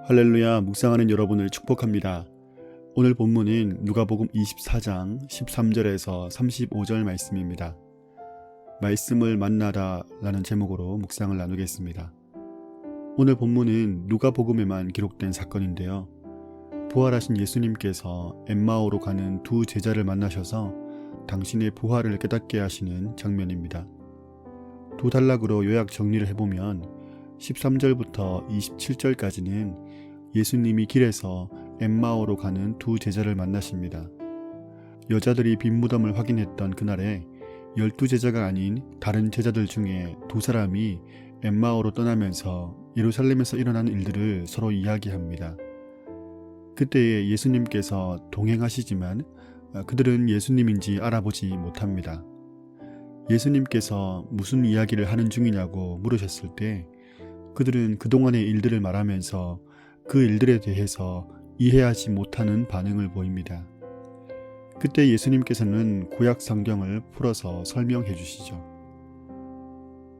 할렐루야, 묵상하는 여러분을 축복합니다. 오늘 본문은 누가복음 24장 13절에서 35절 말씀입니다. 말씀을 만나다 라는 제목으로 묵상을 나누겠습니다. 오늘 본문은 누가복음에만 기록된 사건인데요. 부활하신 예수님께서 엠마오로 가는 두 제자를 만나셔서 당신의 부활을 깨닫게 하시는 장면입니다. 두 단락으로 요약 정리를 해보면 13절부터 27절까지는 예수님이 길에서 엠마오로 가는 두 제자를 만나십니다. 여자들이 빈 무덤을 확인했던 그날에 12제자가 아닌 다른 제자들 중에 두 사람이 엠마오로 떠나면서 예루살렘에서 일어난 일들을 서로 이야기합니다. 그때에 예수님께서 동행하시지만 그들은 예수님인지 알아보지 못합니다. 예수님께서 무슨 이야기를 하는 중이냐고 물으셨을 때 그들은 그동안의 일들을 말하면서 그 일들에 대해서 이해하지 못하는 반응을 보입니다. 그때 예수님께서는 구약 성경을 풀어서 설명해 주시죠.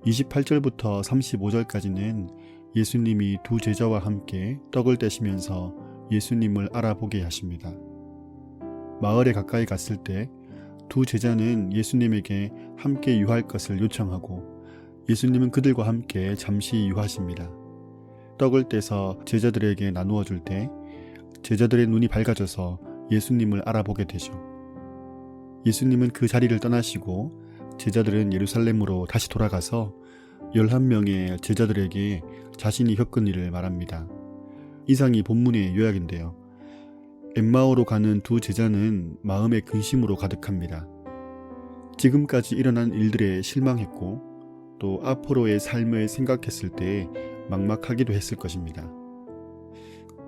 28절부터 35절까지는 예수님이 두 제자와 함께 떡을 떼시면서 예수님을 알아보게 하십니다. 마을에 가까이 갔을 때 두 제자는 예수님에게 함께 유할 것을 요청하고 예수님은 그들과 함께 잠시 유하십니다. 떡을 떼서 제자들에게 나누어 줄 때 제자들의 눈이 밝아져서 예수님을 알아보게 되죠. 예수님은 그 자리를 떠나시고 제자들은 예루살렘으로 다시 돌아가서 11명의 제자들에게 자신이 겪은 일을 말합니다. 이상이 본문의 요약인데요. 엠마오로 가는 두 제자는 마음의 근심으로 가득합니다. 지금까지 일어난 일들에 실망했고 또 앞으로의 삶을 생각했을 때 막막하기도 했을 것입니다.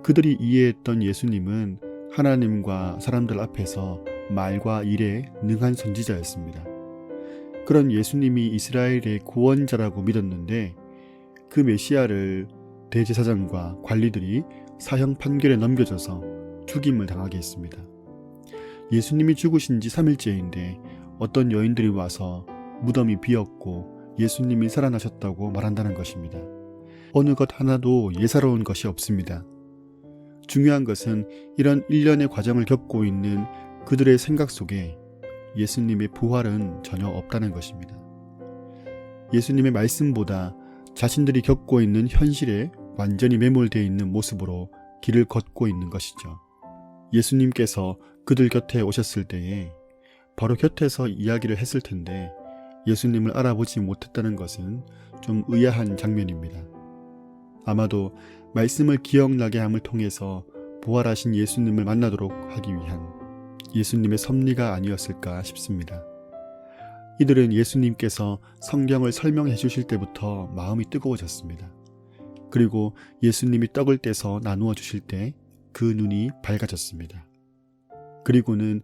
그들이 이해했던 예수님은 하나님과 사람들 앞에서 말과 일에 능한 선지자였습니다. 그런 예수님이 이스라엘의 구원자라고 믿었는데 그 메시아를 대제사장과 관리들이 사형 판결에 넘겨져서 죽임을 당하게 했습니다. 예수님이 죽으신 지 3일째인데 어떤 여인들이 와서 무덤이 비었고 예수님이 살아나셨다고 말한다는 것입니다. 어느 것 하나도 예사로운 것이 없습니다. 중요한 것은 이런 일련의 과정을 겪고 있는 그들의 생각 속에 예수님의 부활은 전혀 없다는 것입니다. 예수님의 말씀보다 자신들이 겪고 있는 현실에 완전히 매몰되어 있는 모습으로 길을 걷고 있는 것이죠. 예수님께서 그들 곁에 오셨을 때에 바로 곁에서 이야기를 했을 텐데 예수님을 알아보지 못했다는 것은 좀 의아한 장면입니다. 아마도 말씀을 기억나게 함을 통해서 부활하신 예수님을 만나도록 하기 위한 예수님의 섭리가 아니었을까 싶습니다. 이들은 예수님께서 성경을 설명해 주실 때부터 마음이 뜨거워졌습니다. 그리고 예수님이 떡을 떼서 나누어 주실 때 그 눈이 밝아졌습니다. 그리고는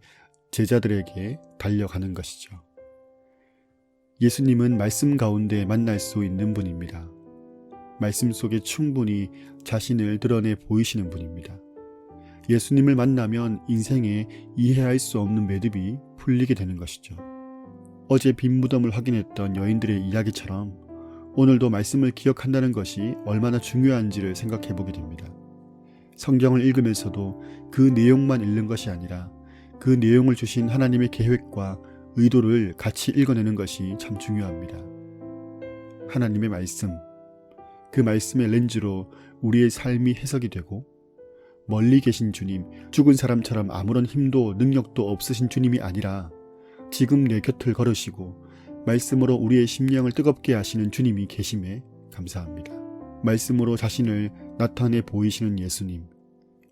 제자들에게 달려가는 것이죠. 예수님은 말씀 가운데 만날 수 있는 분입니다. 말씀 속에 충분히 자신을 드러내 보이시는 분입니다. 예수님을 만나면 인생에 이해할 수 없는 매듭이 풀리게 되는 것이죠. 어제 빈 무덤을 확인했던 여인들의 이야기처럼 오늘도 말씀을 기억한다는 것이 얼마나 중요한지를 생각해 보게 됩니다. 성경을 읽으면서도 그 내용만 읽는 것이 아니라 그 내용을 주신 하나님의 계획과 의도를 같이 읽어내는 것이 참 중요합니다. 하나님의 말씀, 그 말씀의 렌즈로 우리의 삶이 해석이 되고 멀리 계신 주님, 죽은 사람처럼 아무런 힘도 능력도 없으신 주님이 아니라 지금 내 곁을 걸으시고 말씀으로 우리의 심령을 뜨겁게 하시는 주님이 계심에 감사합니다. 말씀으로 자신을 나타내 보이시는 예수님,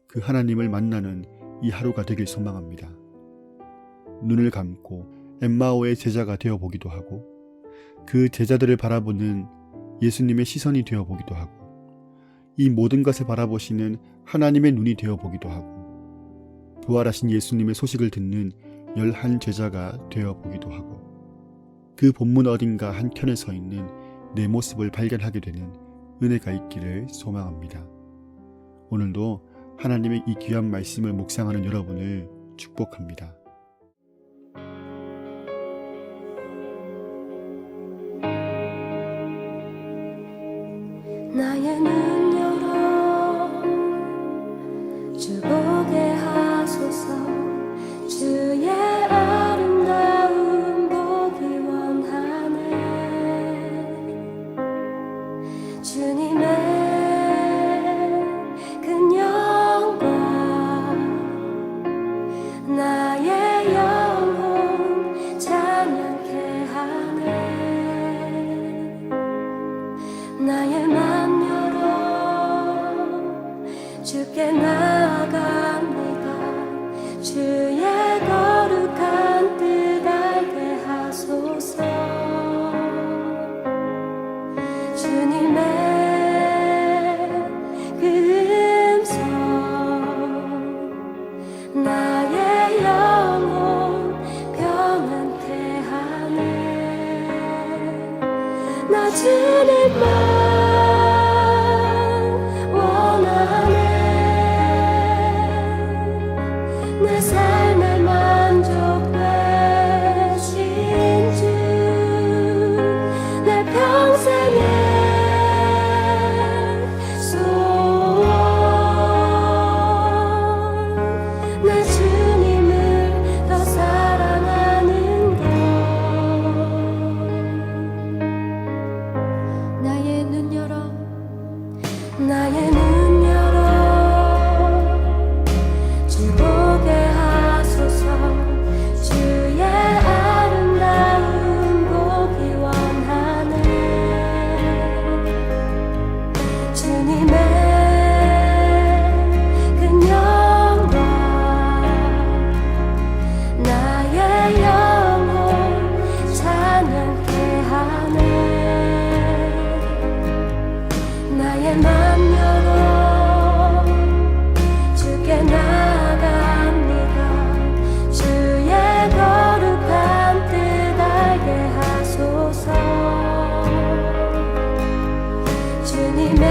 그 하나님을 만나는 이 하루가 되길 소망합니다. 눈을 감고 엠마오의 제자가 되어보기도 하고 그 제자들을 바라보는 예수님의 시선이 되어보기도 하고 이 모든 것을 바라보시는 하나님의 눈이 되어보기도 하고 부활하신 예수님의 소식을 듣는 11제자가 되어보기도 하고 그 본문 어딘가 한켠에 서 있는 내 모습을 발견하게 되는 은혜가 있기를 소망합니다. 오늘도 하나님의 이 귀한 말씀을 묵상하는 여러분을 축복합니다. 나의 눈 열어 나의 맘 열어 주께 나아갑니다. 주의 거룩한 뜻 알게 하소서. 주님의 그 음성 나의 영혼 평안케 하네. 나 주님만 원하네. 내 삶의 만족 되신 주, 내 평생의 소원, 내 주님을 더 사랑하는 것. 나의 눈 열어, 나의 눈 열어 주 보게 하소서. 주의 아름다운 보기 원하네. 주님의 그 영광 나의 영혼 찬양케 하네. 나의 맘 열어 주께 나아갑니다. 주의 거룩한 뜻 알게 하소서. 주님의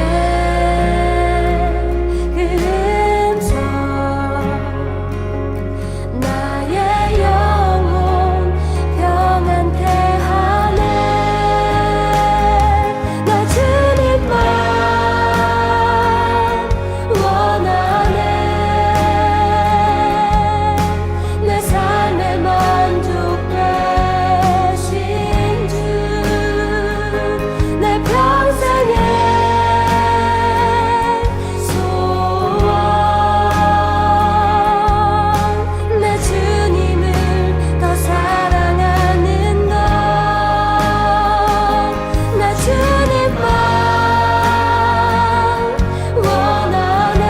그 음성 나의 영혼 평안케 하네. 나 주님만 원하네. 내 삶의 만족 되신 주, 내 평생의 소원, 내 주님을 더 사랑하는 것. 나 주님만 원하네.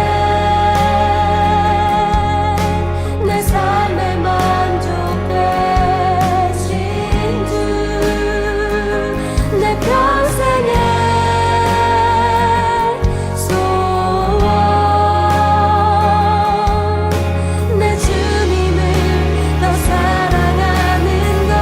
내 삶의 만족 되신 주, 내 평생의 소원, 내 주님을 더 사랑하는 것.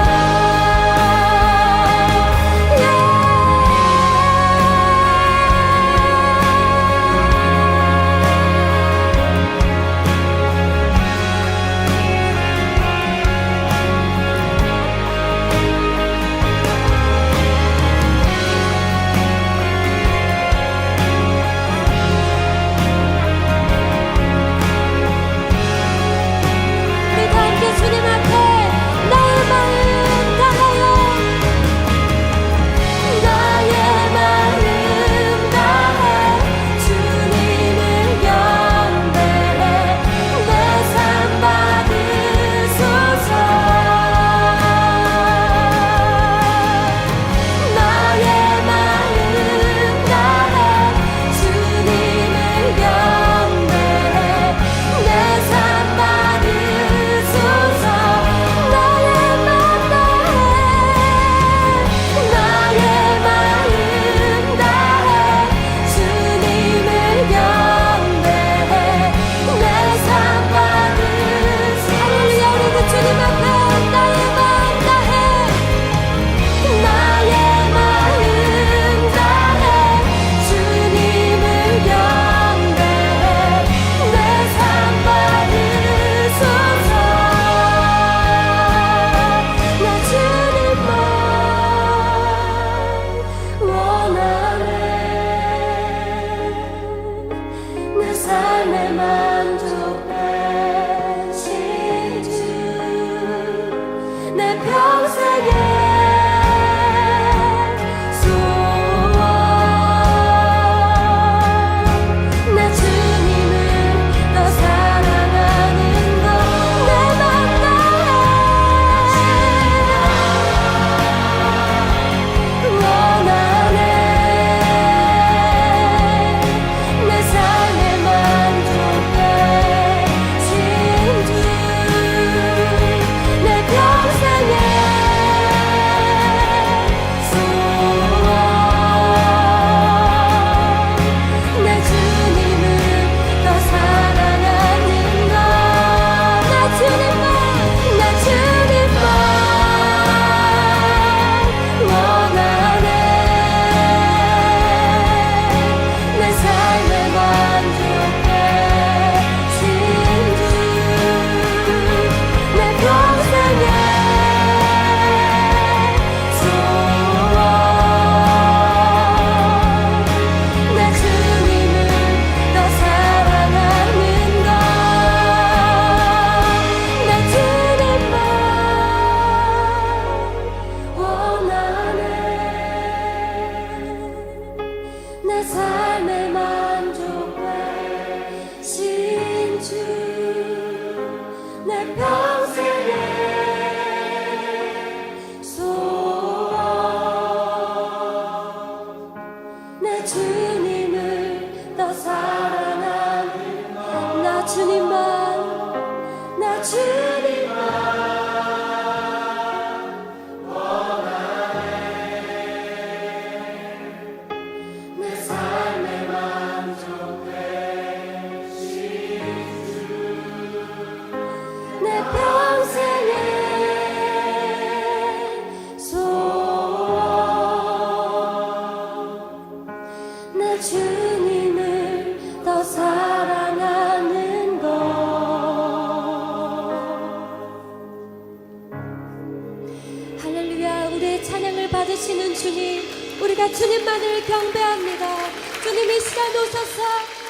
우리의 찬양을 받으시는 주님, 우리가 주님만을 경배합니다. 주님 이 시간 오셔서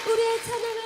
우리의 찬양을